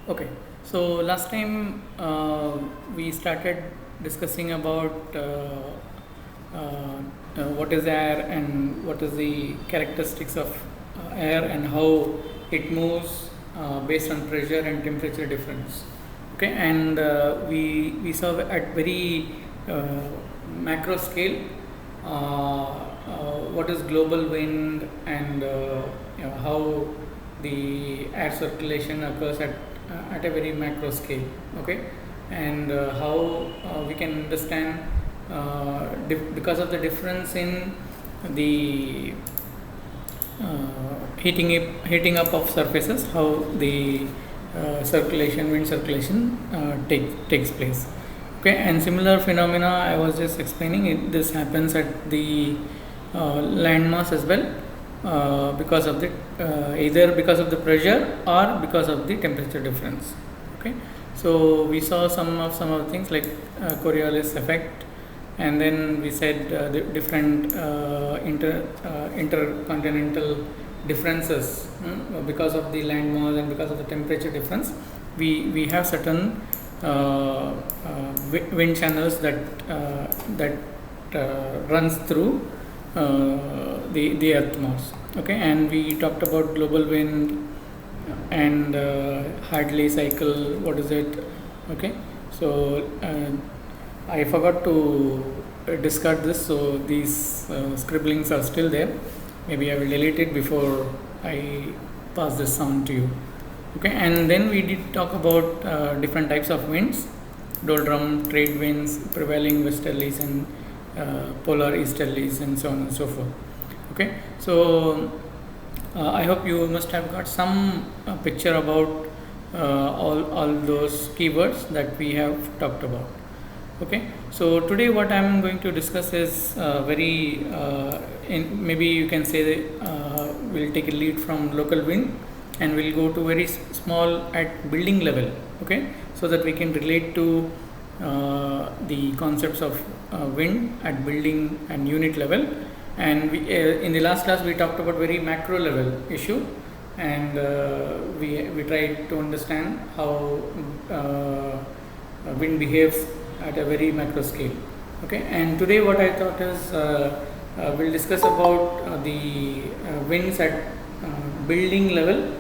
Okay, so last time we started discussing about what is air and what is the characteristics of air and how it moves based on pressure and temperature difference. Okay, and we saw at very macro scale what is global wind and how the air circulation occurs at a very macro scale. Okay, and how we can understand because of the difference in the heating up of surfaces, how the wind circulation takes place. Okay, and similar phenomena I was just explaining. This happens at the landmass as well, because of the either because of the pressure or because of the temperature difference. Okay, so we saw some of the things like Coriolis effect, and then we said the different intercontinental differences because of the landmass and because of the temperature difference. We have certain wind channels that runs through the earth mass. Okay, and we talked about global wind and Hadley cycle. What is it? Okay, so I forgot to discard this, so these scribblings are still there. Maybe I will delete it before I pass this on to you. Okay, and then we did talk about different types of winds: doldrum, trade winds, prevailing westerlies, and polar easterlies, and so on and so forth. Okay, so I hope you must have got some picture about all those keywords that we have talked about. Okay, so today what I am going to discuss is maybe you can say we'll take a lead from local wind and we'll go to very small at building level. Okay, so that we can relate to the concepts of wind at building and unit level. And we, in the last class we talked about very macro level issue, and we tried to understand how wind behaves at a very macro scale. Okay, and today what I thought is we'll discuss about the winds at building level.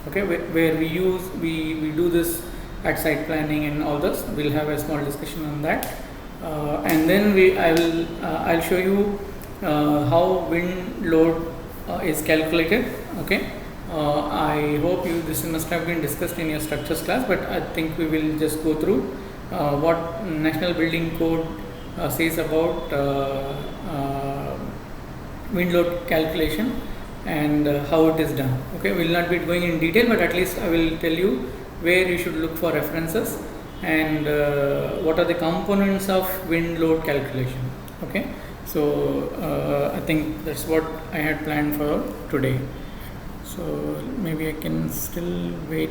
Okay, where we do this at site planning and all this. We'll have a small discussion on that, and then I'll show you how wind load is calculated. Okay, I hope this must have been discussed in your structures class, but I think we will just go through what National Building Code says about wind load calculation and how it is done. Okay, we will not be going in detail, but at least I will tell you where you should look for references and what are the components of wind load calculation. Okay, so I think that's what I had planned for today. So maybe I can still wait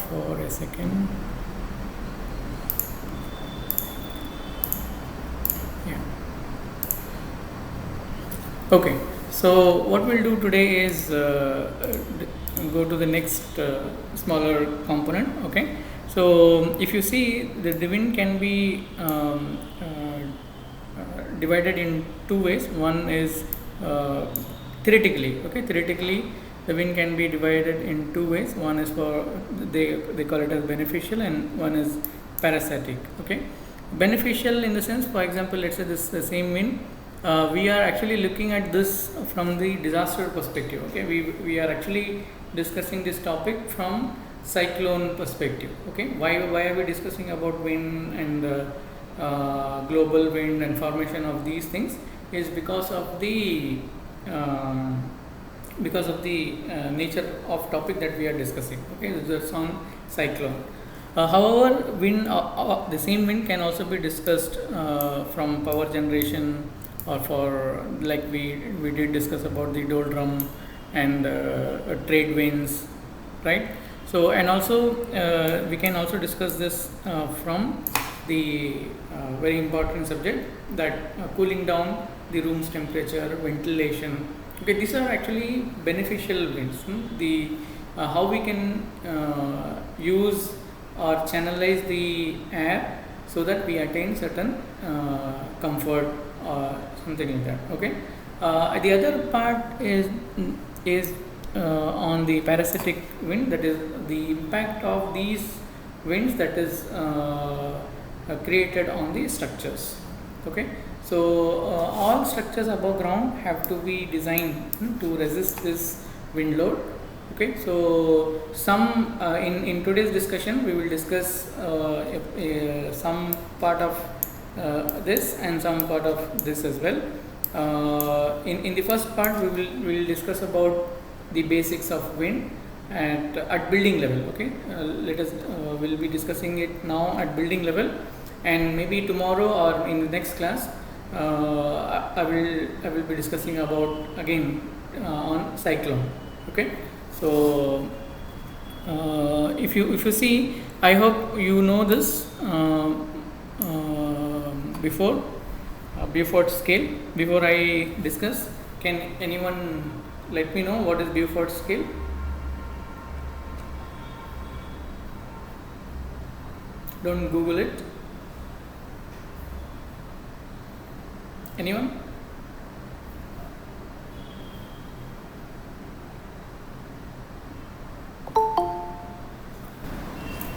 for a second. Yeah. Okay, so what we'll do today is go to the next smaller component. Okay, so if you see, the wind can be divided in two ways. One is theoretically. Okay, theoretically the wind can be divided in two ways. One is for they call it as beneficial, and one is parasitic. Okay, beneficial in the sense, for example, let's say the same wind, we are actually looking at this from the disaster perspective. Okay, we are actually discussing this topic from cyclone perspective. Okay, why are we discussing about wind and global wind and formation of these things is because of the nature of topic that we are discussing. Okay, that's on cyclone. However, wind, the same wind can also be discussed from power generation, or for, like we did discuss about the doldrum and trade winds, right? So, and also we can also discuss this from the very important subject, that cooling down the room's temperature, ventilation. Okay, these are actually beneficial winds. The how we can use or channelize the air so that we attain certain comfort or something like that. Okay. The other part is on the parasitic wind, that is the impact of these winds that is created on the structures. Okay, so all structures above ground have to be designed to resist this wind load. Okay, so some in today's discussion we will discuss some part of this and some part of this as well. In the first part we will discuss about the basics of wind at building level. Okay, let us will be discussing it now at building level, and maybe tomorrow or in the next class I will be discussing about again on cyclone. Okay, so if you see, I hope you know this before Beaufort scale. Before I discuss, can anyone let me know what is Beaufort scale? Don't Google it. Anyone?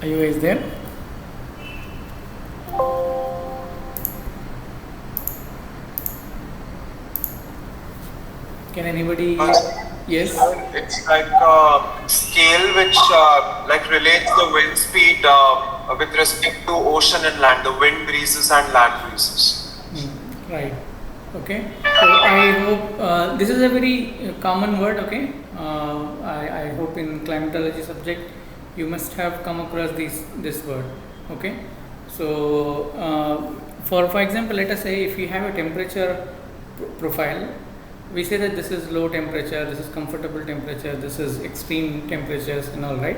Are you guys there? Can anybody? Yes. It's like a scale which like relates the wind speed with respect to ocean and land, the wind breezes and land breezes. Right. Okay. So I hope this is a very common word. Okay. I hope in climatology subject you must have come across this word. Okay. So for example, let us say if you have a temperature profile, we say that this is low temperature, this is comfortable temperature, this is extreme temperatures and all, right?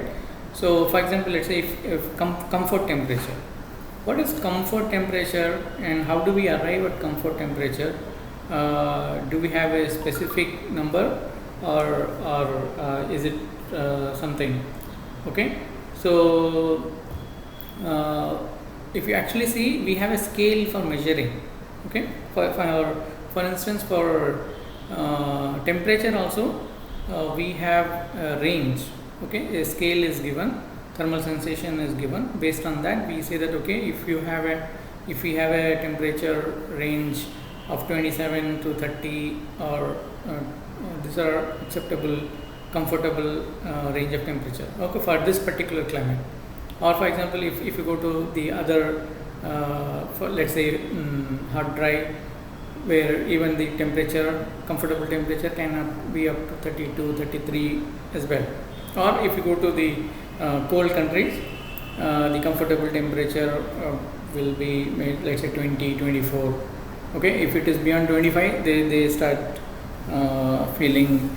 So for example, let's say if comfort temperature, what is comfort temperature and how do we arrive at comfort temperature? Do we have a specific number or is it something? Okay, so if you actually see, we have a scale for measuring. Okay, for instance, for temperature also we have a range. Okay, a scale is given, thermal sensation is given. Based on that, we say that okay, if we have a temperature range of 27 to 30, or these are acceptable, comfortable range of temperature. Okay, for this particular climate. Or for example, if you go to the other, for let's say hot dry, where even the temperature, comfortable temperature can be up to 32, 33 as well. Or if you go to the cold countries, the comfortable temperature will be made, let's say 20, 24. Okay, if it is beyond 25, they start feeling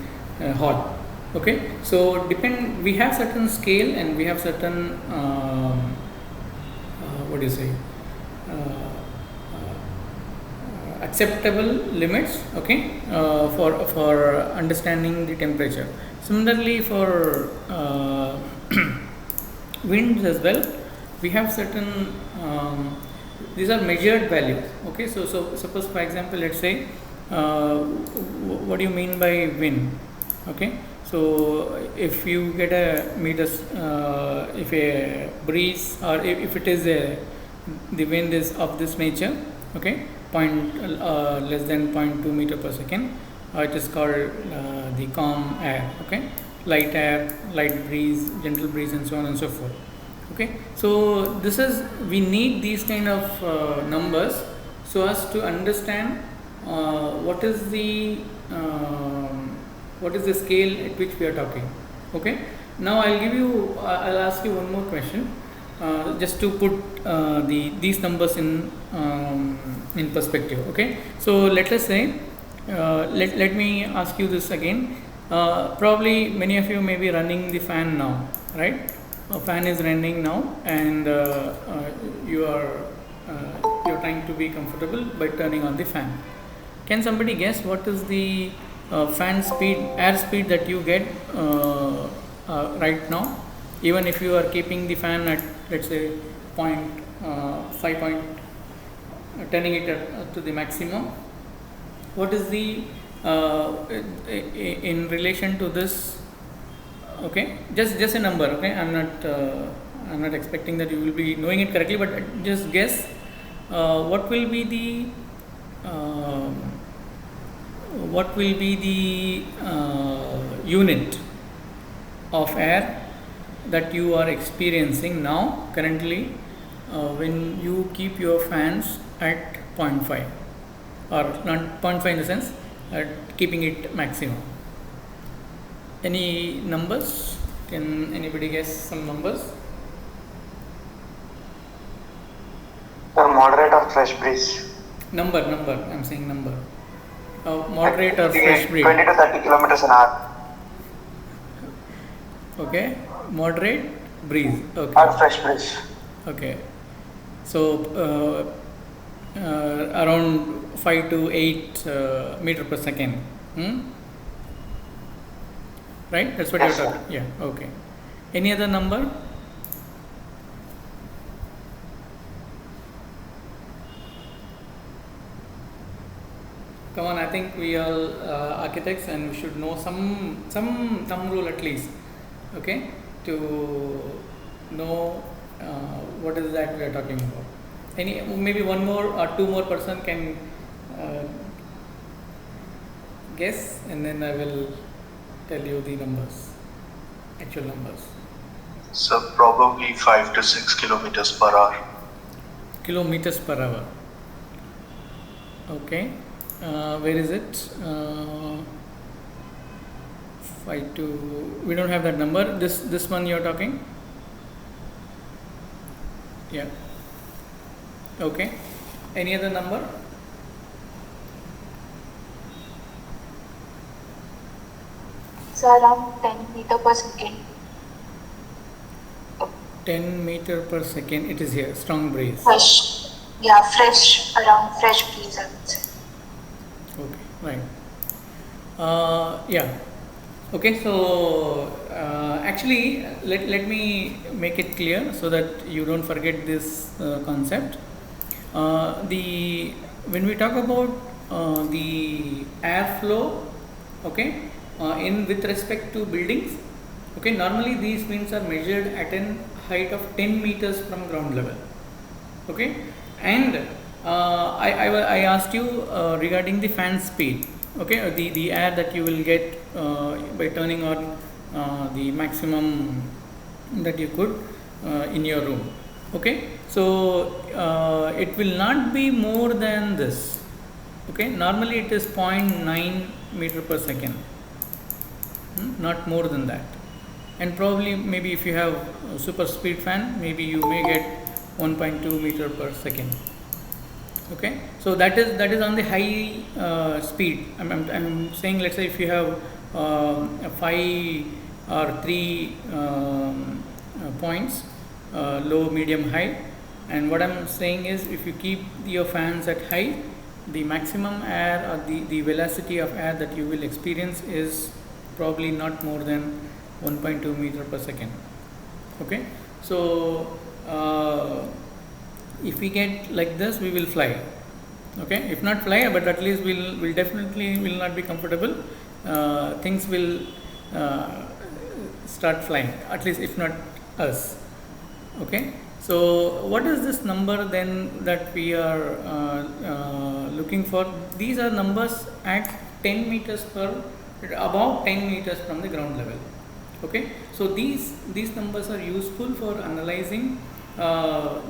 hot. Okay, so we have certain scale and we have certain what do you say, acceptable limits. Okay, for understanding the temperature. Similarly, for winds as well, we have certain these are measured values. Okay, so suppose for example, let's say what do you mean by wind? Okay, so if you get a meters, if a breeze or if it is the wind is of this nature, okay, less than 0.2 meter per second, it is called the calm air. Okay, light air, light breeze, gentle breeze, and so on and so forth. Okay, so we need these kind of numbers so as to understand what is the scale at which we are talking. Okay, now I'll ask you one more question, just to put these numbers in perspective. Okay, so let us say let me ask you this again. Probably many of you may be running the fan now, right? A fan is running now, and you're trying to be comfortable by turning on the fan. Can somebody guess what is the fan speed, air speed that you get right now, even if you are keeping the fan at, let's say, 5 point, turning it to the maximum, what is the in relation to this? Okay, just a number. Okay, I'm not expecting that you will be knowing it correctly, but just guess what will be the unit of air that you are experiencing now currently when you keep your fans at 0.5, or not 0.5 in the sense at keeping it maximum. Any numbers? Can anybody guess some numbers? The moderate or fresh breeze. Number. I'm saying number. Moderate or fresh breeze. 20 to 30 kilometers an hour. Okay. Moderate breeze. Okay. Or fresh breeze. Okay. So around 5 to 8 meter per second. Right? That's what Yes, you're sir. talking. Yeah. Okay. Any other number? Come on, I think we are architects and we should know some thumb rule at least, okay, to know what is that we are talking about. Maybe one more or two more person can guess, and then I will tell you the numbers, actual numbers. So probably 5 to 6 kilometers per hour. Kilometers per hour. Okay. Where is it? 5 to. We don't have that number. This one you're talking. Yeah. Okay. Any other number? So around 10 meter per second. 10 meter per second. It is here. Strong breeze. Fresh. Yeah, around fresh breeze, I would say. Okay. Right. Yeah. Okay. So actually, let me make it clear so that you don't forget this concept. When we talk about the airflow, okay, with respect to buildings, okay, normally these winds are measured at a height of 10 meters from ground level, okay, and I asked you regarding the fan speed, okay, the air that you will get by turning on the maximum that you could in your room, okay. So it will not be more than this, okay. Normally it is 0.9 meter per second, not more than that, and probably maybe if you have a super speed fan, maybe you may get 1.2 meter per second, okay. So that is on the high speed. I'm saying, let's say if you have 5 or 3 points, low, medium, high, and what I'm saying is if you keep your fans at high, the maximum air or the velocity of air that you will experience is probably not more than 1.2 meter per second, okay. So if we get like this, we will fly, okay. If not fly, but at least we'll definitely will not be comfortable. Things will start flying, at least if not us, okay. So what is this number then that we are looking for? These are numbers at 10 meters above 10 meters from the ground level, okay. So these numbers are useful for analyzing.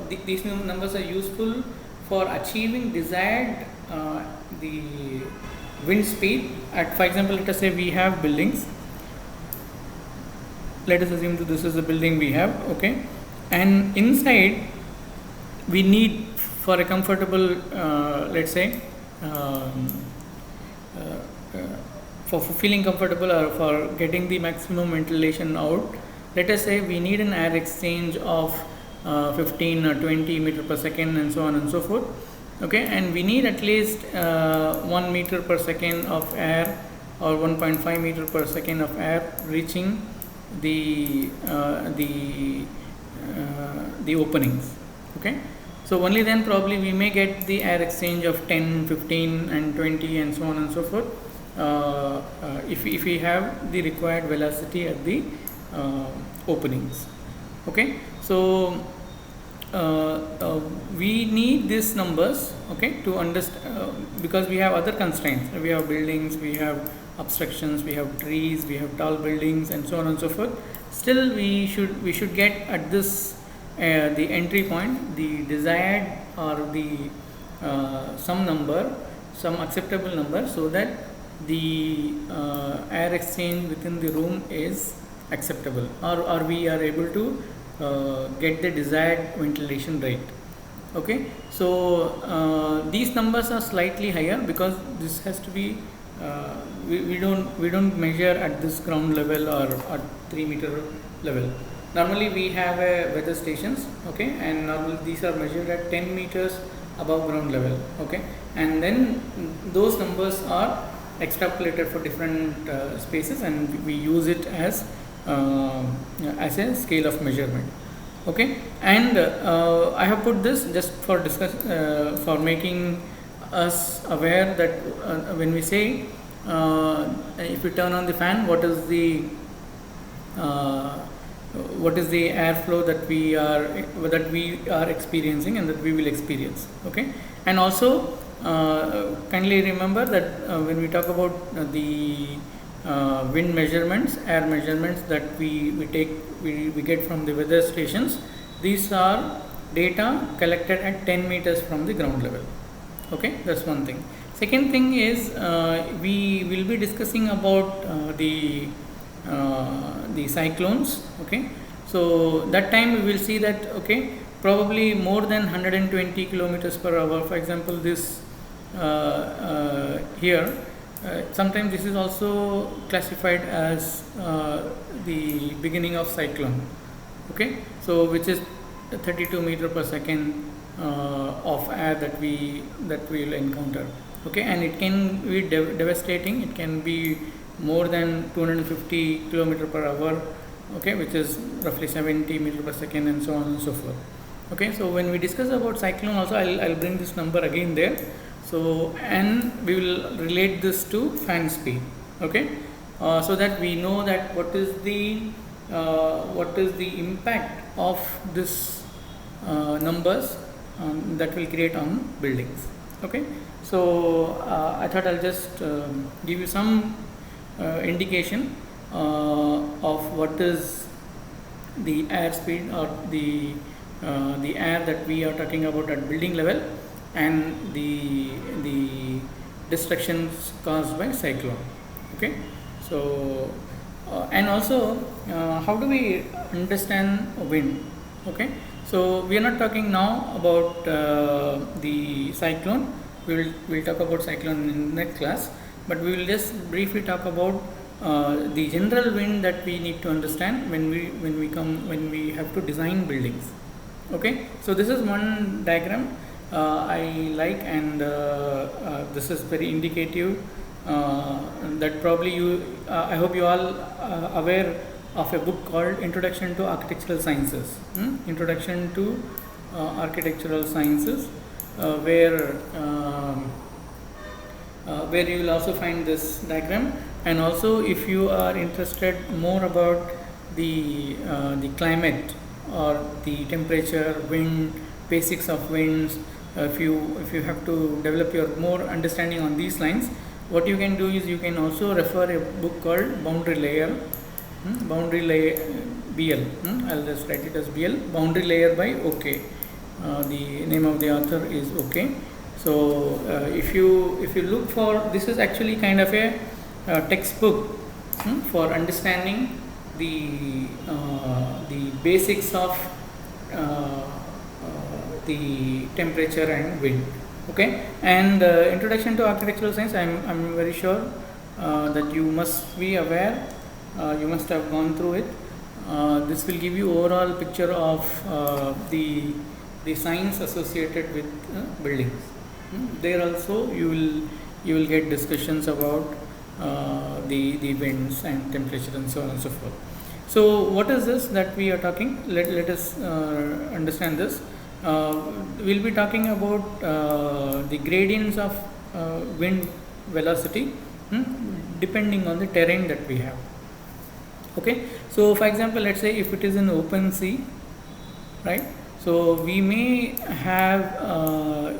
These numbers are useful for achieving desired the wind speed at, for example, let us say we have buildings. Let us assume that this is the building we have, okay, and inside we need, for a comfortable let's say for feeling comfortable or for getting the maximum ventilation out, let us say we need an air exchange of 15 or 20 meter per second and so on and so forth, okay, and we need at least 1 meter per second of air or 1.5 meter per second of air reaching the openings. Okay, so only then probably we may get the air exchange of 10, 15 and 20 and so on and so forth, if we have the required velocity at the openings. Okay, so we need these numbers, okay, to understand, because we have other constraints. We have buildings, we have obstructions, we have trees, we have tall buildings and so on and so forth. Still we should get at this the entry point, the desired or the some number, some acceptable number, so that the air exchange within the room is acceptable, or we are able to get the desired ventilation rate. Okay, so these numbers are slightly higher because this has to be we don't measure at this ground level or at 3 meter level. Normally we have weather stations, okay, and normally these are measured at 10 meters above ground level, okay, and then those numbers are extrapolated for different spaces, and we use it as a scale of measurement. Okay, and I have put this just for for making us aware that when we say if we turn on the fan, what is the airflow that we are experiencing and that we will experience. Okay, and also kindly remember that when we talk about the wind measurements, air measurements that we get from the weather stations, these are data collected at 10 meters from the ground level. Okay, that's one thing. Second thing is we will be discussing about the cyclones. Okay, so that time we will see that, okay, probably more than 120 kilometers per hour, for example, this here. Sometimes this is also classified as the beginning of cyclone. Okay, so which is 32 meter per second of air that we will encounter. Okay, and it can be devastating. It can be more than 250 kilometer per hour. Okay, which is roughly 70 meter per second and so on and so forth. Okay, so when we discuss about cyclone also, I'll bring this number again there. So, and we will relate this to fan speed. Okay, so that we know that what is the impact of this numbers that will create on buildings. Okay, so I thought I'll just give you some indication of what is the air speed or the air that we are talking about at building level, and the destructions caused by cyclone. Okay, so and also how do we understand wind? Okay, so we are not talking now about the cyclone. We'll talk about cyclone in next class, but we will just briefly talk about the general wind that we need to understand when we have to design buildings. Okay, so this is one diagram I like, and this is very indicative that probably I hope you all are aware of a book called Introduction to Architectural Sciences. Introduction to Architectural Sciences, where you will also find this diagram. And also, if you are interested more about the climate or the temperature, wind, basics of winds, if you have to develop your more understanding on these lines, what you can do is you can also refer a book called Boundary Layer, Boundary Layer BL. I'll just write it as BL, Boundary Layer by OK. The name of the author is OK. So if you look for, this is actually kind of a textbook for understanding the basics of the temperature and wind. Okay, and Introduction to Architectural Science, I'm very sure that you must be aware, you must have gone through it. This will give you overall picture of the science associated with buildings. There also you will get discussions about the winds and temperature and so on and so forth. So what is this that we are talking? Let us understand this. We'll be talking about the gradients of wind velocity, depending on the terrain that we have. Okay, so for example, let's say if it is an open sea, right? So we may have a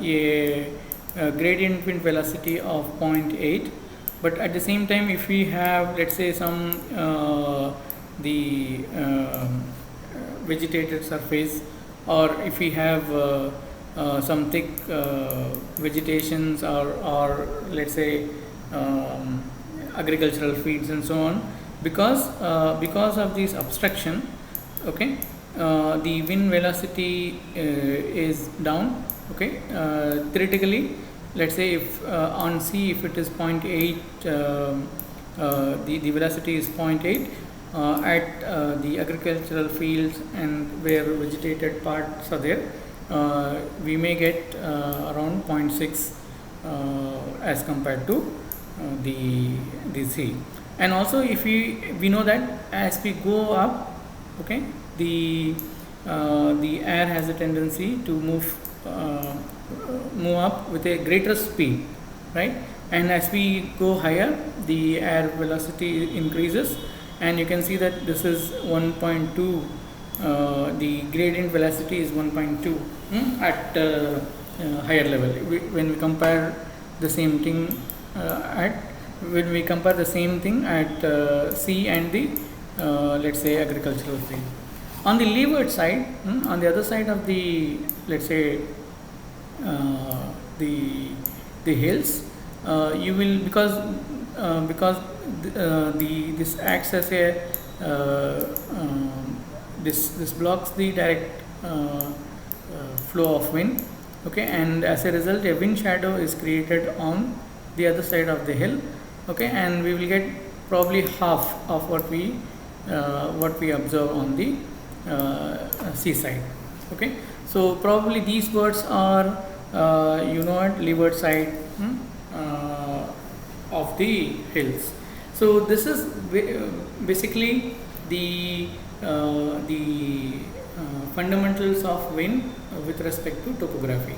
gradient wind velocity of 0.8, but at the same time, if we have, let's say, some the vegetated surface, or if we have some thick vegetations, or let's say agricultural fields and so on, because of this obstruction, okay, the wind velocity is down. Okay, theoretically, let's say if on sea, if it is 0.8, the velocity is 0.8 at the agricultural fields and where vegetated parts are there, we may get around 0.6 as compared to the sea. And also, if we know that as we go up, okay, the air has a tendency to move up with a greater speed, right? And as we go higher, the air velocity increases, and you can see that this is 1.2. The gradient velocity is 1.2 at higher level. When we compare the same thing at sea and the let's say agricultural field. On the leeward side, on the other side of the, let's say, the hills, you will, because this acts as a this blocks the direct flow of wind, okay, and as a result, a wind shadow is created on the other side of the hill, okay, and we will get probably half of what we observe on the seaside. Okay, so probably these words are at leeward side of the hills. So this is basically the fundamentals of wind with respect to topography.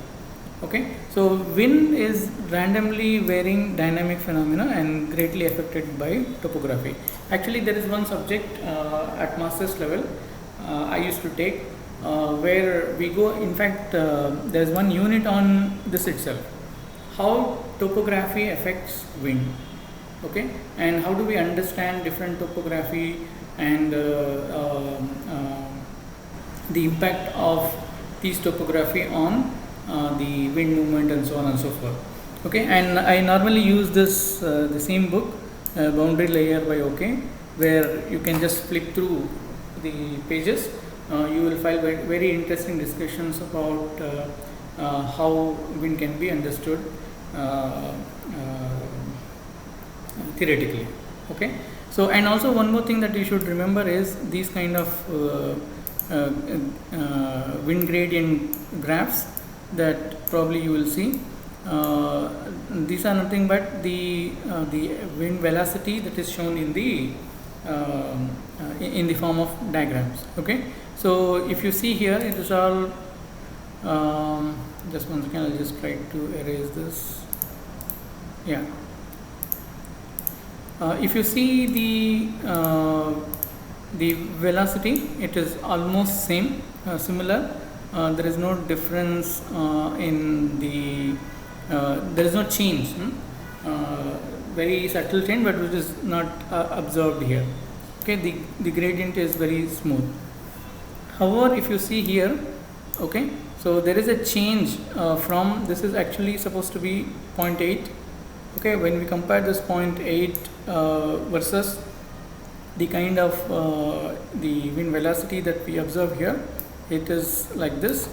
Okay, so wind is randomly varying dynamic phenomena and greatly affected by topography. Actually, there is one subject at master's level I used to take where we go, in fact, there is one unit on this itself, how topography affects wind. Okay, and how do we understand different topography and the impact of these topography on the wind movement and so on and so forth. Okay, and I normally use this the same book, Boundary Layer by OK, where you can just flip through the pages. You will find very interesting discussions about how wind can be understood theoretically. Okay, so and also one more thing that you should remember is these kind of wind gradient graphs that probably you will see. These are nothing but the wind velocity that is shown in the form of diagrams. Okay, so if you see here, it is all just one second, I'll just try to erase this. Yeah, if you see the velocity, it is almost similar. There is no difference in the there is no change, very subtle change, but which is not observed here. Okay, the gradient is very smooth. However, if you see here, okay, so there is a change from, this is actually supposed to be 0.8. Okay, when we compare this 0.8 versus the kind of the wind velocity that we observe here, it is like this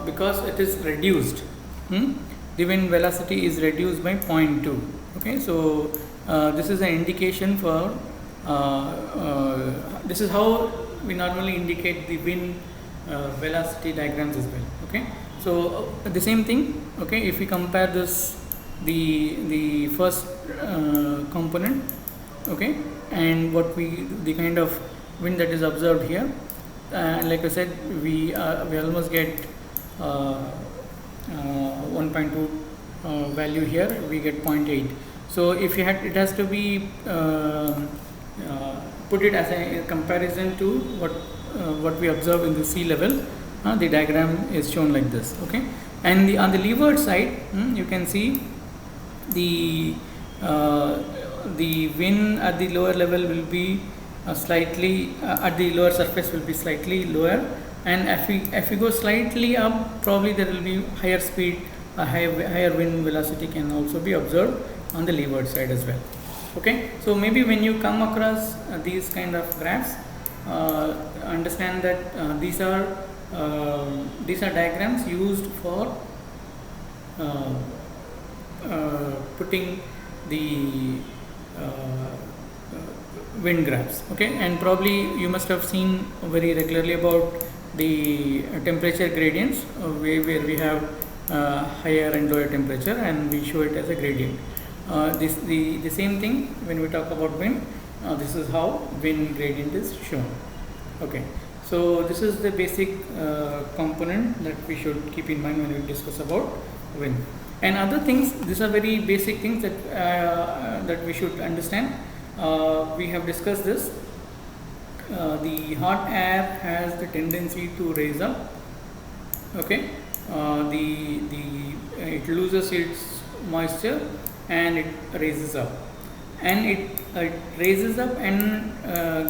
because it is reduced. The wind velocity is reduced by 0.2. Okay, so this is an indication for this is how we normally indicate the wind velocity diagrams as well. Okay, so the same thing. Okay, if we compare this, the first component, okay, and what the kind of wind that is observed here. Like I said, we almost get 1.2 value here. We get 0.8. So if you had, it has to be put it as a comparison to what we observe in the sea level. The diagram is shown like this. Okay, and on the leeward side, you can see the wind at the lower level will be slightly at the lower surface will be slightly lower, and if we go slightly up, probably there will be higher speed, higher wind velocity can also be observed on the leeward side as well. Okay, so maybe when you come across these kind of graphs, understand that these are diagrams used for putting the wind graphs. Okay, and probably you must have seen very regularly about the temperature gradients, where we have higher and lower temperature, and we show it as a gradient. The same thing when we talk about wind. This is how wind gradient is shown. Okay, so this is the basic component that we should keep in mind when we discuss about wind. And other things, these are very basic things that we should understand. We have discussed this. The hot air has the tendency to raise up. Okay, it loses its moisture and it raises up, and it raises up and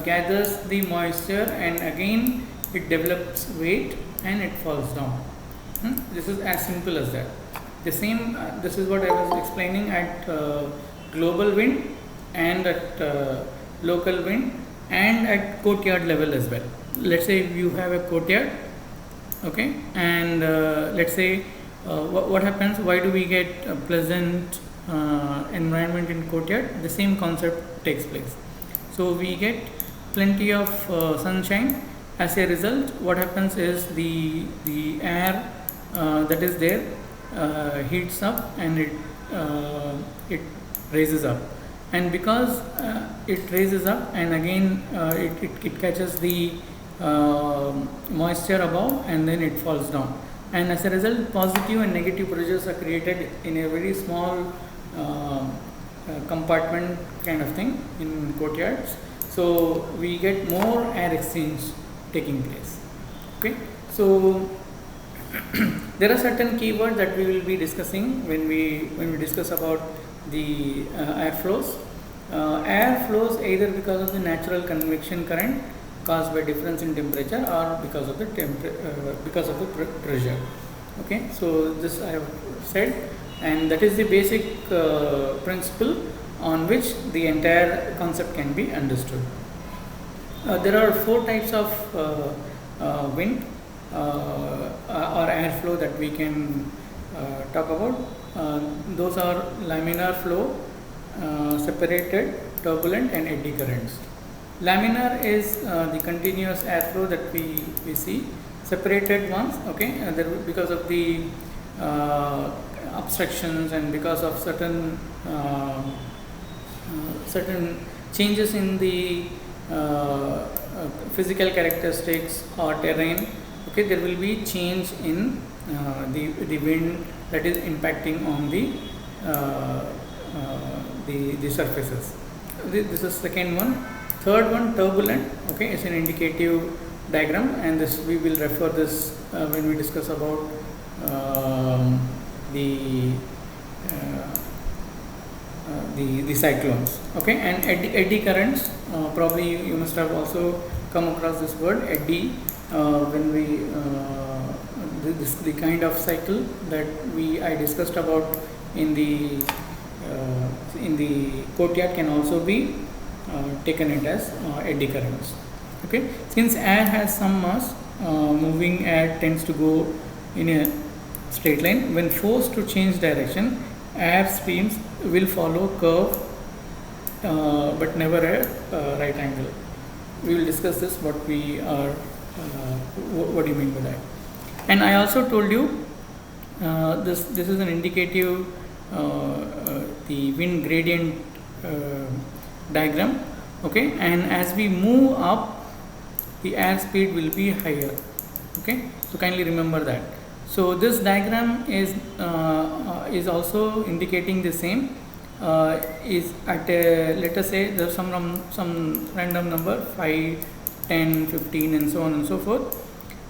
gathers the moisture, and again it develops weight and it falls down. This is as simple as that. The same, this is what I was explaining at global wind and at local wind and at courtyard level as well. Let's say you have a courtyard, okay, and let's say what happens, why do we get a pleasant environment in courtyard? The same concept takes place. So we get plenty of sunshine. As a result, what happens is the air that is there heats up and it raises up, and because it raises up and again it catches the moisture above and then it falls down, and as a result positive and negative pressures are created in a very small compartment kind of thing in courtyards. So we get more air exchange taking place. Okay, so there are certain keywords that we will be discussing when we discuss about the air flows. Air flows either because of the natural convection current caused by difference in temperature or because of the pressure. Okay, so this I have said, and that is the basic principle on which the entire concept can be understood. There are 4 types of wind or airflow that we can talk about. Those are laminar flow, separated, turbulent, and eddy currents. Laminar is the continuous airflow that we see. Separated ones, okay, because of the obstructions and because of certain changes in the physical characteristics or terrain, okay, there will be change in the wind that is impacting on the surfaces. This is second one. Third one, turbulent, okay, is an indicative diagram, and this we will refer this when we discuss about the cyclones. Okay, and eddy currents, probably you must have also come across this word eddy when we the kind of cycle that I discussed about in the courtyard can also be taken it as eddy currents. Okay, since air has some mass, moving air tends to go in a straight line. When forced to change direction, air streams will follow curve but never a right angle. We will discuss this, what do you mean by that. And I also told you this is an indicative the wind gradient diagram. Okay, and as we move up, the airspeed will be higher. Okay, so kindly remember that. So this diagram is also indicating the same. Is at a, let us say there's some random number 5, 10, 15 and so on and so forth.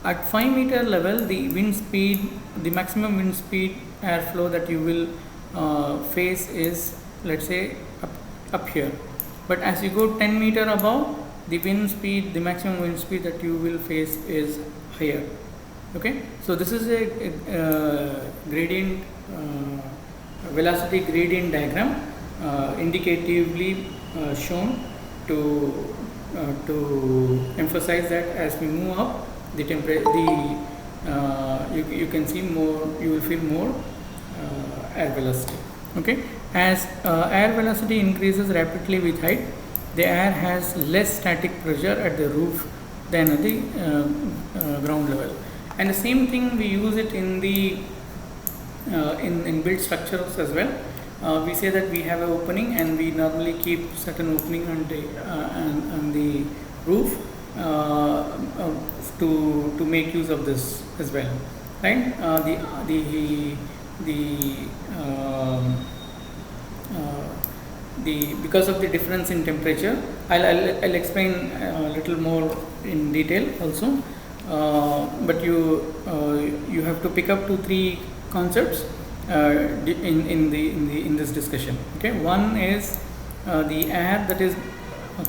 At 5 meter level, the wind speed, the maximum wind speed airflow that you will face is, let's say, up here. But as you go 10 meter above, the wind speed, the maximum wind speed that you will face is higher. Okay, so this is a gradient, velocity gradient diagram, indicatively shown to emphasize that as we move up, the temperature, you can see more, you will feel more air velocity. Okay, as air velocity increases rapidly with height, the air has less static pressure at the roof than at the ground level. And the same thing we use it in the in built structures as well. We say that we have an opening and we normally keep certain opening on the roof to make use of this as well, right? Because of the difference in temperature, I'll explain a little more in detail also. But you have to pick up 2-3 concepts in this discussion. Okay, one is the air that is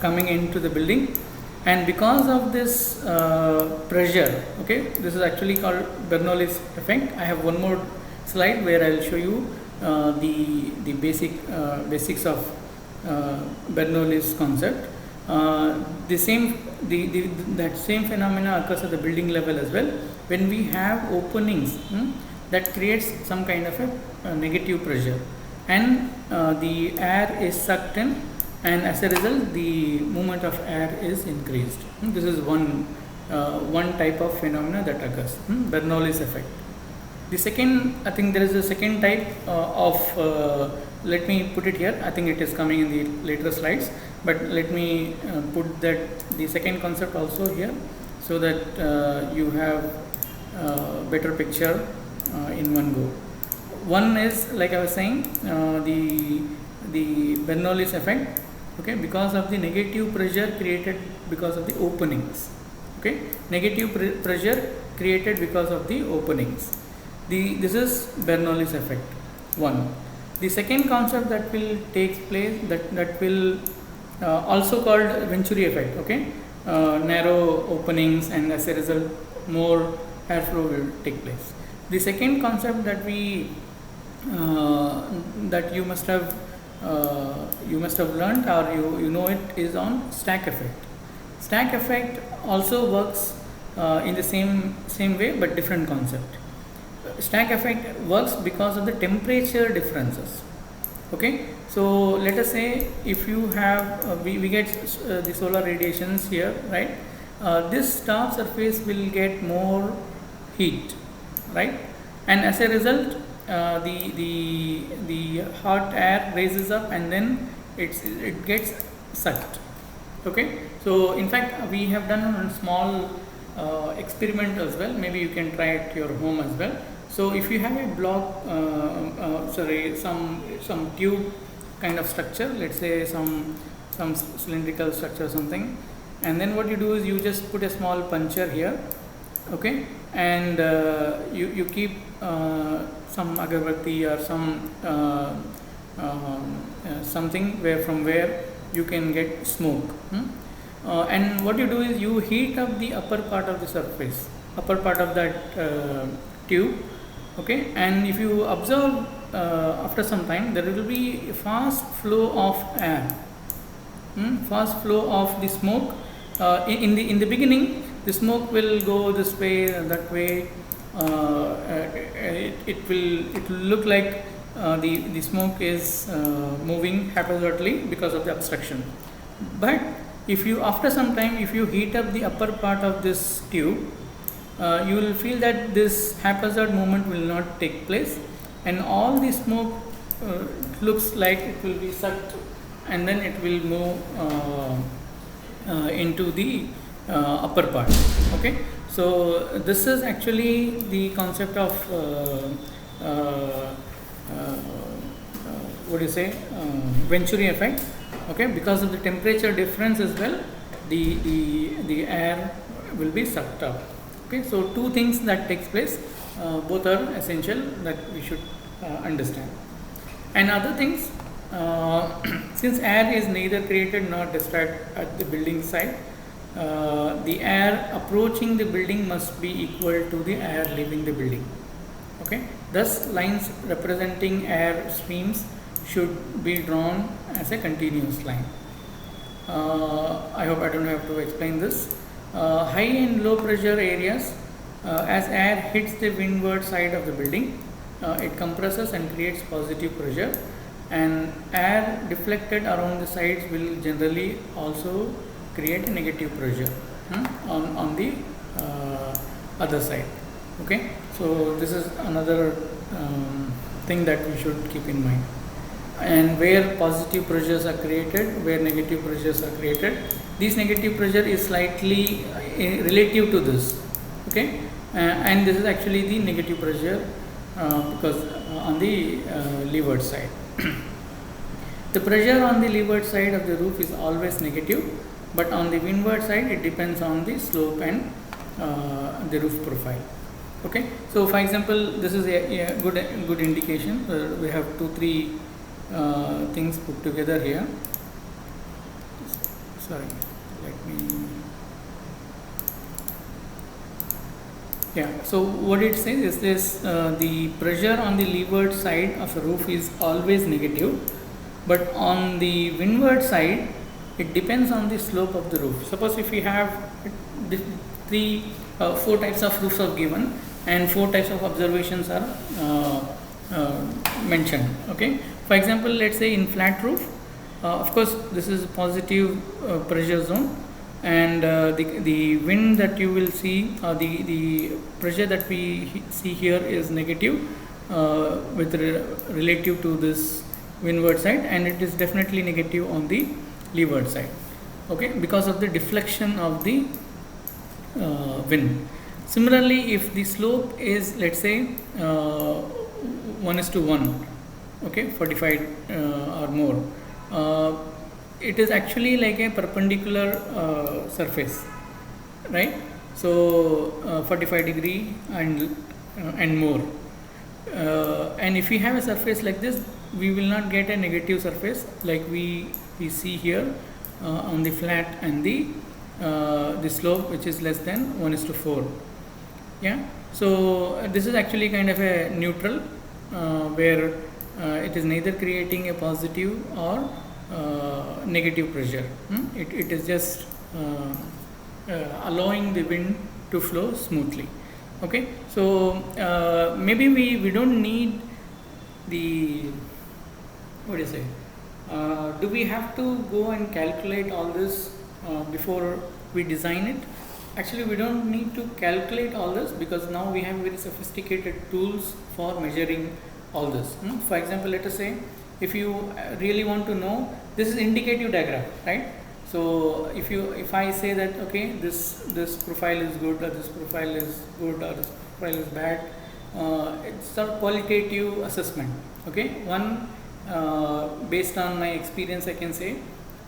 coming into the building, and because of this pressure, okay, this is actually called Bernoulli's effect. I have one more slide where I will show you the basics of Bernoulli's concept. That same phenomena occurs at the building level as well. When we have openings, that creates some kind of a negative pressure, and the air is sucked in, and as a result, the movement of air is increased. This is one type of phenomena that occurs, Bernoulli's effect. The second, I think there is a second type let me put it here. I think it is coming in the later slides, but let me put that the second concept also here, so that you have better picture in one go. One is, like I was saying, the Bernoulli's effect. Okay, because of the negative pressure created because of the openings. Okay, negative pressure created because of the openings. This is Bernoulli's effect. One. The second concept that will take place, that will also called Venturi effect. Okay, narrow openings, and as a result, more airflow will take place. The second concept that that you must have learned, or you know it, is on stack effect. Stack effect also works in the same way, but different concept. Stack effect works because of the temperature differences. Okay, so let us say if you have we get the solar radiations here, right? This top surface will get more heat, right? And as a result, the hot air raises up, and then it gets sucked. Okay, so in fact we have done a small experiment as well. Maybe you can try it at your home as well. So if you have a block, some tube kind of structure, let's say some cylindrical structure or something, and then what you do is you just put a small puncture here, okay, and you keep some agarbatti or something where you can get smoke, and what you do is you heat up the upper part of the surface, upper part of that tube. Okay, and if you observe after some time, there will be a fast flow of air, fast flow of the smoke. In the beginning, the smoke will go this way, that way. It will look like the smoke is moving haphazardly because of the obstruction. But if you, after some time, if you heat up the upper part of this tube, you will feel that this haphazard movement will not take place, and all the smoke looks like it will be sucked, and then it will move into the upper part. Okay, so this is actually the concept of what do you say, Venturi effect. Okay, because of the temperature difference as well, the air will be sucked up. Okay, so two things that takes place, both are essential that we should understand. And other things, since air is neither created nor destroyed at the building site, the air approaching the building must be equal to the air leaving the building. Okay, thus lines representing air streams should be drawn as a continuous line. I hope I don't have to explain this. High and low pressure areas, as air hits the windward side of the building, it compresses and creates positive pressure, and air deflected around the sides will generally also create a negative pressure on the other side. Okay, so this is another thing that we should keep in mind. And where positive pressures are created, where negative pressures are created, this negative pressure is slightly relative to this. Okay, and this is actually the negative pressure because on the leeward side. The pressure on the leeward side of the roof is always negative, but on the windward side it depends on the slope and the roof profile. Okay, so for example, this is a good indication. We have 2-3 things put together here. Sorry, let me. Yeah, so what it says is this: the pressure on the leeward side of a roof is always negative, but on the windward side it depends on the slope of the roof. Suppose if we have 4 types of roofs are given and 4 types of observations are mentioned. Okay, for example, let's say in flat roof, of course this is positive pressure zone, and the wind that you will see, the pressure that we see here is negative with relative to this windward side, and it is definitely negative on the leeward side. Okay, because of the deflection of the wind. Similarly, if the slope is, let's say, 1:1, okay, 45 or more, it is actually like a perpendicular surface, right? So 45 degree and more, and if we have a surface like this, we will not get a negative surface like we see here on the flat and the slope, which is less than 1:4. Yeah, so this is actually kind of a neutral where it is neither creating a positive or negative pressure. It is just allowing the wind to flow smoothly. Okay, so maybe we don't need the, what do you say, do we have to go and calculate all this before we design it? Actually, we don't need to calculate all this because now we have very sophisticated tools for measuring all this. For example, let us say if you really want to know, this is indicative diagram, right? So if I say that okay, this profile is good, or this profile is good, or this profile is bad, it's a qualitative assessment. Okay, one based on my experience I can say,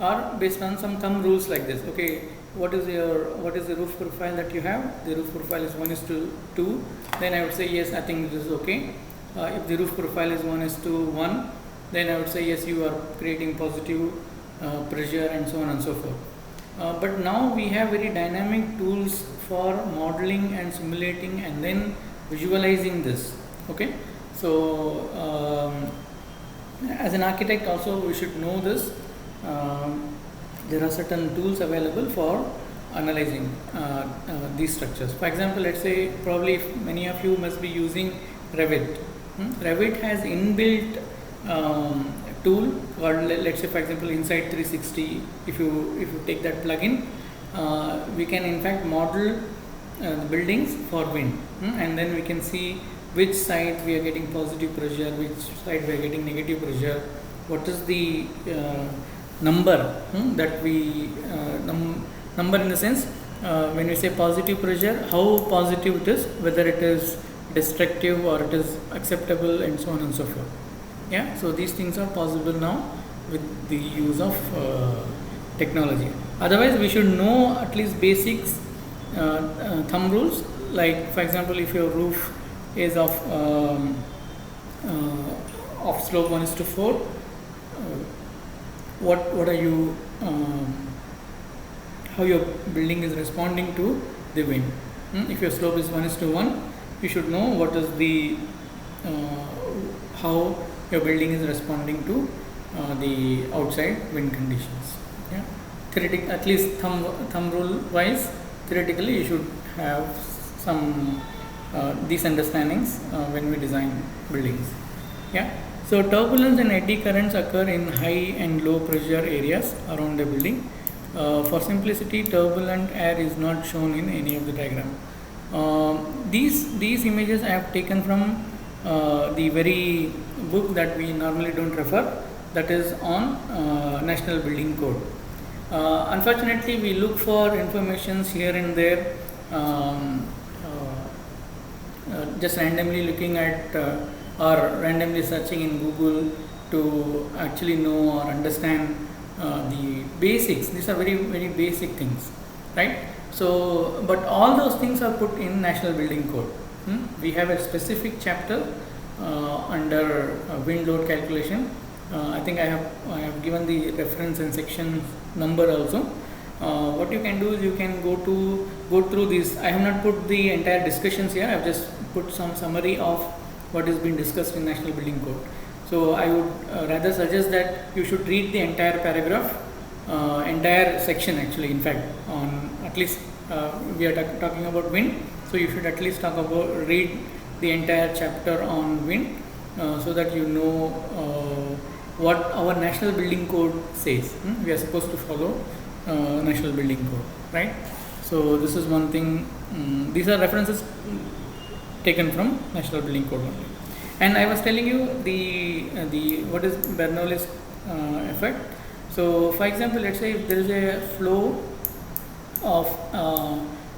or based on some thumb rules like this. Okay, what is the roof profile that you have? The roof profile is 1:2. Then I would say yes, I think this is okay. If the roof profile is 1:1, then I would say yes, you are creating positive pressure and so on and so forth. But now we have very dynamic tools for modeling and simulating and then visualizing this. Okay, so as an architect also we should know this. There are certain tools available for analyzing these structures. For example, let's say probably many of you must be using Revit. Revit has inbuilt tool called, let's say for example, Insight 360. If you take that plugin, we can in fact model the buildings for wind, and then we can see which side we are getting positive pressure, which side we are getting negative pressure, what is the number that we number in the sense when we say positive pressure, how positive it is, whether it is destructive or it is acceptable, and so on and so forth. Yeah, so these things are possible now with the use of technology. Otherwise, we should know at least basics, thumb rules. Like, for example, if your roof is of slope 1:4, what are you how your building is responding to the wind. If your slope is 1:1, you should know what is the how your building is responding to the outside wind conditions. Yeah, theoretically, at least thumb rule wise, theoretically you should have some these understandings when we design buildings. Yeah. So turbulence and eddy currents occur in high and low pressure areas around a building. For simplicity, turbulent air is not shown in any of the diagram. These images I have taken from the very book that we normally don't refer, that is on National Building Code. Unfortunately, we look for informations here and there, just randomly looking at or randomly searching in Google to actually know or understand the basics. These are very, very basic things, right? So, but all those things are put in National Building Code. We have a specific chapter under wind load calculation. I think I have given the reference and section number also. What you can do is you can go through this. I have not put the entire discussions here. I have just put some summary of what is being discussed in National Building Code. So I would rather suggest that you should read the entire paragraph, entire section actually. In fact, on at least we are talking about wind, so you should at least read the entire chapter on wind, so that you know what our National Building Code says. We are supposed to follow National Building Code, right? So this is one thing. These are references taken from National Building Code only. And I was telling you the what is Bernoulli's effect. So, for example, let's say if there is a flow of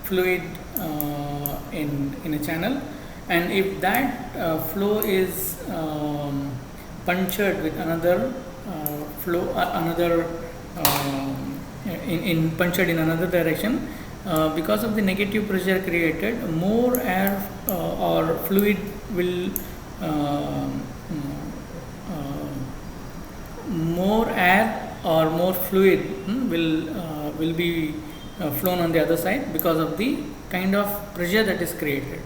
fluid in a channel, and if that flow is punctured with another flow, punctured in another direction, because of the negative pressure created, more air or fluid will more air or more fluid will be flown on the other side because of the kind of pressure that is created.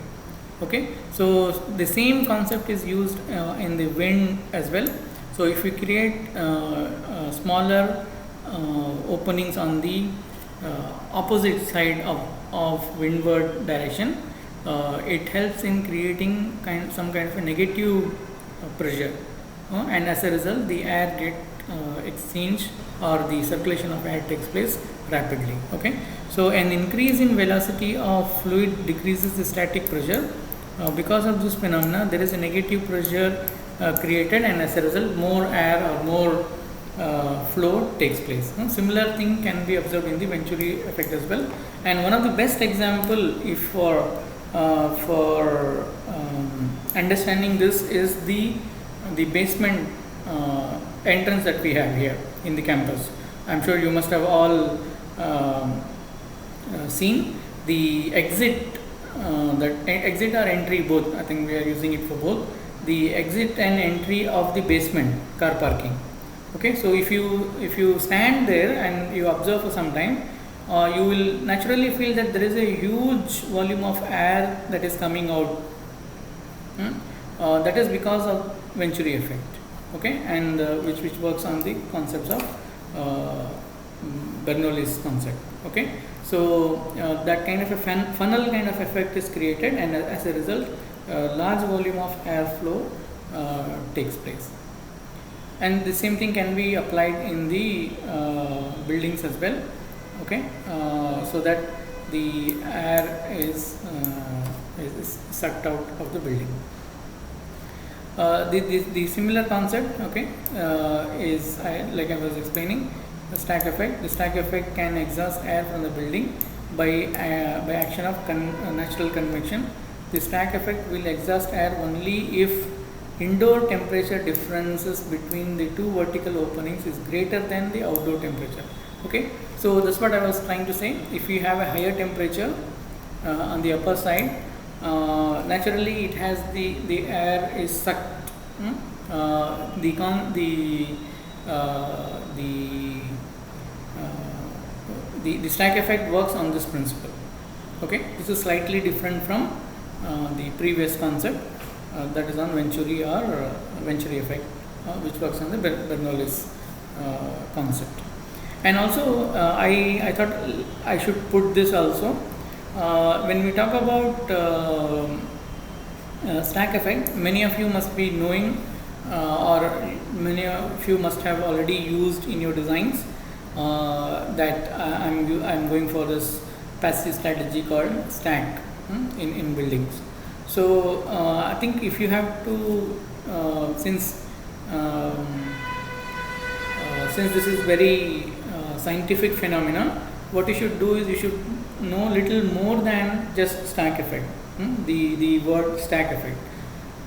Okay, so the same concept is used in the wind as well. So if we create smaller openings on the opposite side of windward direction, it helps in creating some kind of a negative pressure, and as a result the air get exchanged, or the circulation of air takes place rapidly. Okay, so an increase in velocity of fluid decreases the static pressure. Because of this phenomena, there is a negative pressure created, and as a result more air or more flow takes place. Similar thing can be observed in the Venturi effect as well. And one of the best example if for understanding this is the basement entrance that we have here in the campus. I'm sure you must have all seen the exit, that exit or entry both. I think we are using it for both. The exit and entry of the basement car parking. Okay, so if you stand there and you observe for some time, you will naturally feel that there is a huge volume of air that is coming out. That is because of Venturi effect. Okay, and which works on the concepts of Bernoulli's concept. Okay, so that kind of a funnel kind of effect is created, and as a result, large volume of airflow takes place. And the same thing can be applied in the buildings as well. Okay, so that the air is sucked out of the building. The similar concept, okay, is like I was explaining, the stack effect. The stack effect can exhaust air from the building by action of natural convection. The stack effect will exhaust air only if indoor temperature differences between the two vertical openings is greater than the outdoor temperature. Okay, so that's what I was trying to say. If you have a higher temperature on the upper side, naturally it has the air is sucked. The stack effect works on this principle. Okay, this is slightly different from the previous concept, that is on Venturi or Venturi effect, which works on the Bernoulli's concept. And also I thought I should put this also. When we talk about stack effect, many of you must be knowing or many of you must have already used in your designs that I'm going for this passive strategy called stack in buildings. So I think if you have to since this is very scientific phenomena, what you should do is you should know little more than just stack effect, the word stack effect.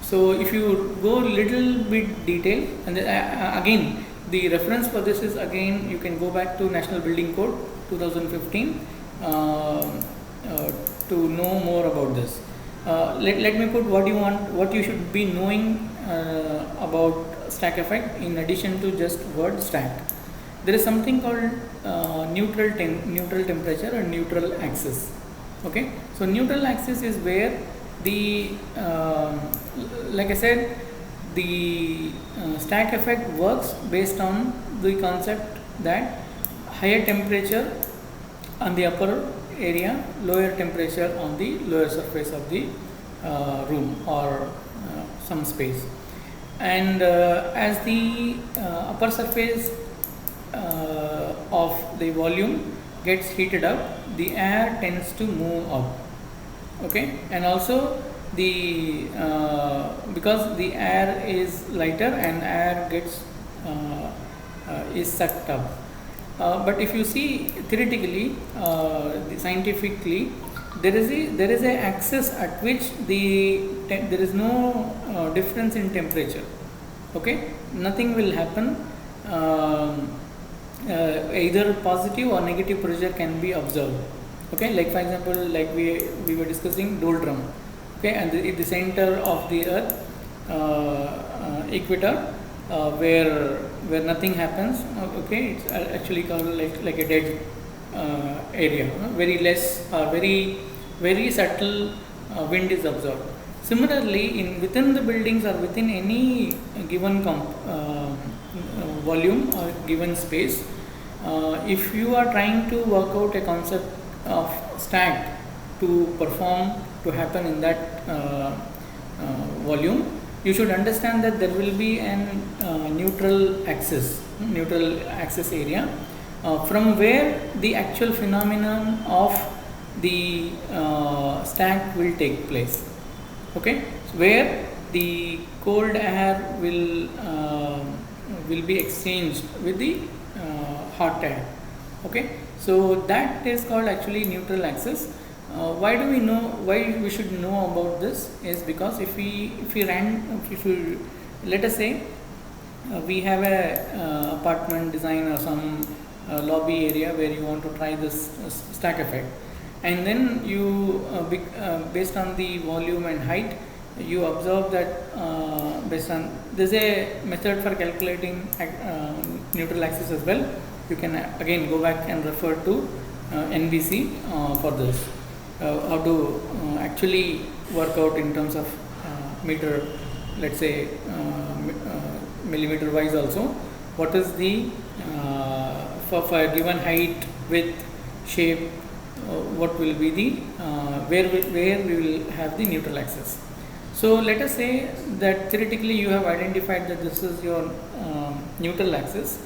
So if you go little bit detail, and again the reference for this is, again you can go back to National Building Code 2015 to know more about this. Let me put what you should be knowing about stack effect in addition to just word stack. There is something called neutral temperature or neutral axis. Okay, so neutral axis is where the like I said, the stack effect works based on the concept that higher temperature on the upper area, lower temperature on the lower surface of the room or some space, and as the upper surface of the volume gets heated up, the air tends to move up. Okay, and also the because the air is lighter and air gets is sucked up. But if you see theoretically, scientifically, there is a axis at which there is no difference in temperature. Okay, nothing will happen. Either positive or negative pressure can be observed. Okay, like for example, like we were discussing doldrum. Okay, and the center of the earth, equator, where nothing happens. Okay, it's actually called like a dead area. Very less, very subtle wind is observed. Similarly, within the buildings or within any given volume or given space, if you are trying to work out a concept of stack to happen in that volume, you should understand that there will be an neutral axis area from where the actual phenomenon of the stack will take place. Okay, so where the cold air will be exchanged with the hot air. Okay, so that is called actually neutral axis. Why we should know about this is because if we let us say we have a apartment design or some lobby area where you want to try this stack effect, and then you based on the volume and height, you observe that based on there's a method for calculating neutral axis as well. You can again go back and refer to NBC for this. How to actually work out in terms of meter, let's say millimeter wise also, what is the for a given height, width, shape, what will be the where we will have the neutral axis. So let us say that theoretically you have identified that this is your neutral axis.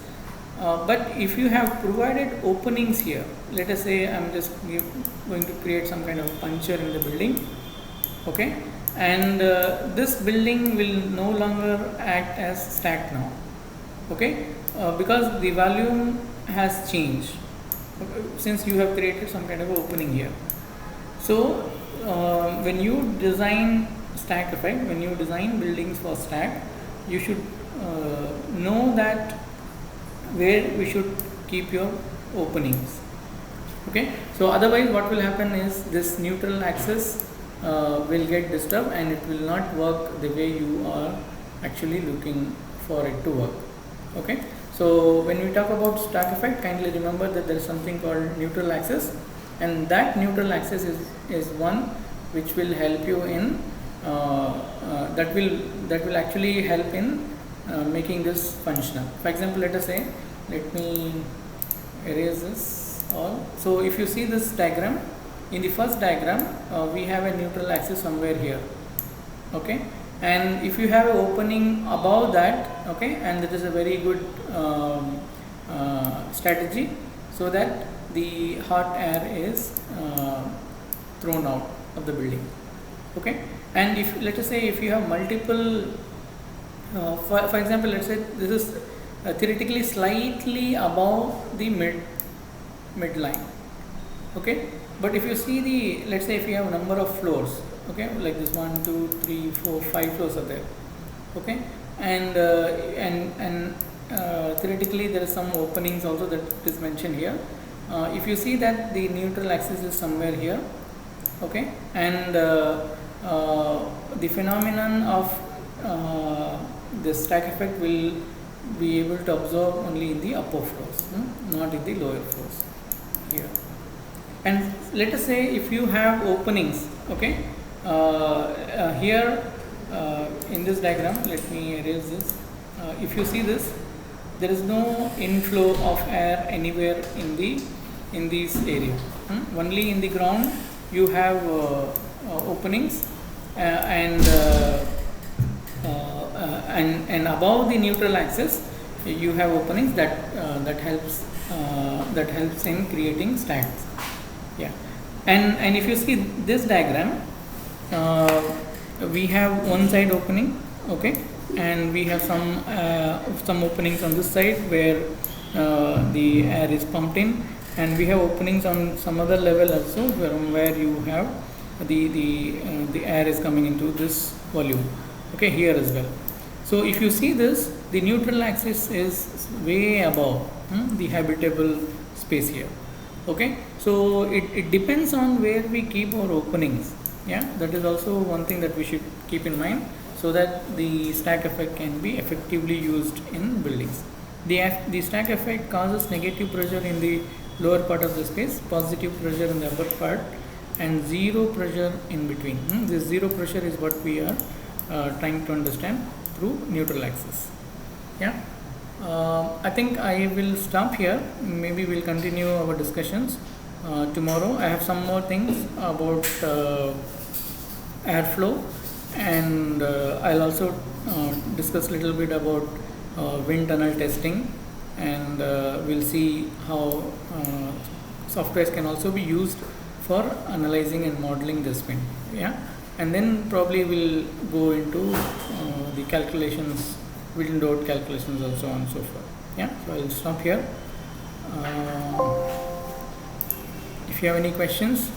But if you have provided openings here, let us say I am just going to create some kind of puncture in the building, okay, and this building will no longer act as stack now, okay, because the volume has changed, since you have created some kind of opening here. So when you design stack effect, when you design buildings for stack, you should know that where we should keep your openings. Okay, so otherwise what will happen is this neutral axis will get disturbed and it will not work the way you are actually looking for it to work. Okay, so when we talk about stack effect, kindly remember that there is something called neutral axis, and that neutral axis is one which will help you in that will actually help in making this functional. For example, let us say, let me erase this all. So if you see this diagram, in the first diagram we have a neutral axis somewhere here. Okay, and if you have an opening above that, okay, and that is a very good strategy, so that the hot air is thrown out of the building. Okay, and if, let us say, if you have multiple for example, let's say this is theoretically slightly above the midline. Okay, but if you see the, let's say if you have a number of floors, okay, like this 1 2 3 4 5 floors are there. Okay, and theoretically there is some openings also that is mentioned here. If you see that the neutral axis is somewhere here, okay, and the phenomenon of this stack effect will be able to observe only in the upper floors, not in the lower floors here. And let us say if you have openings, okay, here in this diagram, let me erase this. If you see this, there is no inflow of air anywhere in this area. Only in the ground you have openings, and above the neutral axis you have openings that helps in creating stacks. Yeah, and if you see this diagram, we have one side opening, okay, and we have some openings on this side where the air is pumped in, and we have openings on some other level also where you have the air is coming into this volume, okay, here as well. So if you see this, the neutral axis is way above the habitable space here. Okay, so it depends on where we keep our openings. Yeah, that is also one thing that we should keep in mind, so that the stack effect can be effectively used in buildings. The stack effect causes negative pressure in the lower part of the space, positive pressure in the upper part, and zero pressure in between. This zero pressure is what we are trying to understand through neutral axis. Yeah, I think I will stop here. Maybe we'll continue our discussions tomorrow. I have some more things about airflow, and I'll also discuss a little bit about wind tunnel testing, and we'll see how softwares can also be used for analyzing and modeling this wind. Yeah, and then probably we'll go into the calculations, wind load calculations, and so on and so forth. Yeah, so I'll stop here. If you have any questions,